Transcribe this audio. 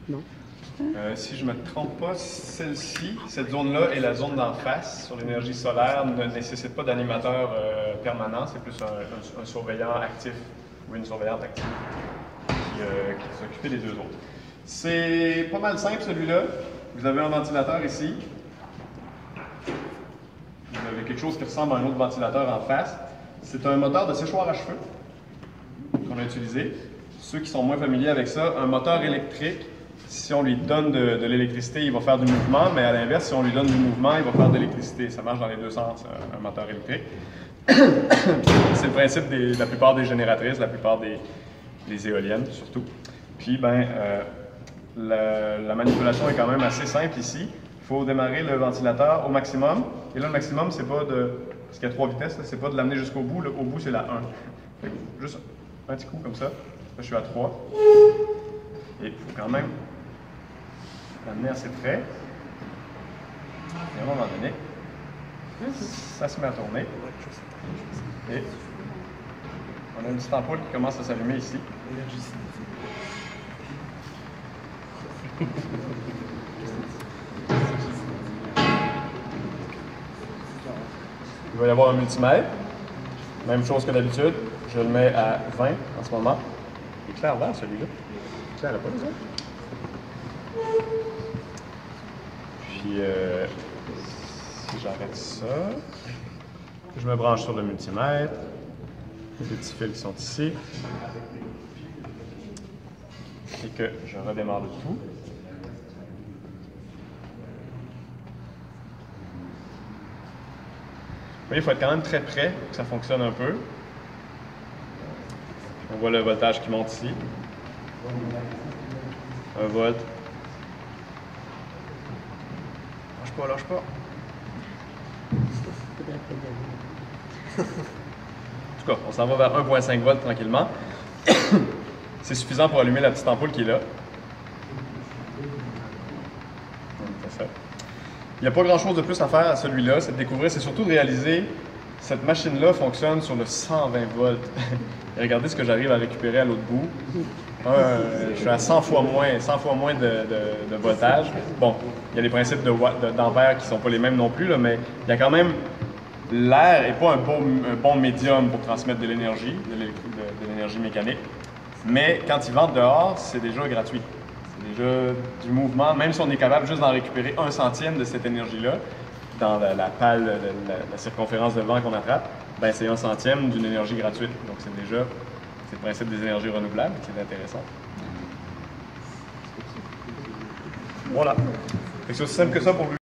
Non. Si je ne me trompe pas, celle-ci, cette zone-là est la zone d'en face sur l'énergie solaire, ne nécessite pas d'animateur permanent, c'est plus un surveillant actif ou une surveillante active qui va s'occuper des deux autres. C'est pas mal simple celui-là. Vous avez un ventilateur ici. Vous avez quelque chose qui ressemble à un autre ventilateur en face. C'est un moteur de séchoir à cheveux qu'on a utilisé. Ceux qui sont moins familiers avec ça, un moteur électrique, si on lui donne de l'électricité, il va faire du mouvement, mais à l'inverse, si on lui donne du mouvement, il va faire de l'électricité. Ça marche dans les deux sens, un moteur électrique. C'est le principe de la plupart des génératrices, la plupart des éoliennes surtout. Puis, la manipulation est quand même assez simple ici. Il faut démarrer le ventilateur au maximum. Et là, le maximum, c'est pas de... Parce qu'il y a 3 vitesses, c'est pas de l'amener jusqu'au bout. Au bout, c'est la 1. Juste un petit coup comme ça. Là, je suis à 3. Et il faut quand même l'amener assez près. Et à un moment donné, ça se met à tourner. Et on a une petite ampoule qui commence à s'allumer ici. Il va y avoir un multimètre. Même chose que d'habitude. Je le mets à 20 en ce moment. Il est clair vert celui-là. Clair pas besoin. Puis si j'arrête ça, je me branche sur le multimètre. Les petits fils qui sont ici. Et que je redémarre le tout. Vous voyez, il faut être quand même très près pour que ça fonctionne un peu. On voit le voltage qui monte ici. 1 volt. Lâche pas, lâche pas. En tout cas, on s'en va vers 1,5 volts tranquillement. C'est suffisant pour allumer la petite ampoule qui est là. C'est ça. Il n'y a pas grand-chose de plus à faire à celui-là, c'est de découvrir, c'est surtout de réaliser cette machine-là fonctionne sur le 120 volts. Et regardez ce que j'arrive à récupérer à l'autre bout. Je suis à 100 fois moins de voltage. Bon, il y a les principes d'ampères qui ne sont pas les mêmes non plus, là, mais il y a quand même... L'air n'est pas un bon médium pour transmettre de l'énergie, de l'énergie mécanique. Mais quand il vente dehors, c'est déjà gratuit. C'est déjà du mouvement, même si on est capable juste d'en récupérer 1 centième de cette énergie-là, dans la pale, la circonférence de vent qu'on attrape, ben c'est 1 centième d'une énergie gratuite. Donc c'est le principe des énergies renouvelables qui est intéressant. Voilà. C'est aussi simple que ça pour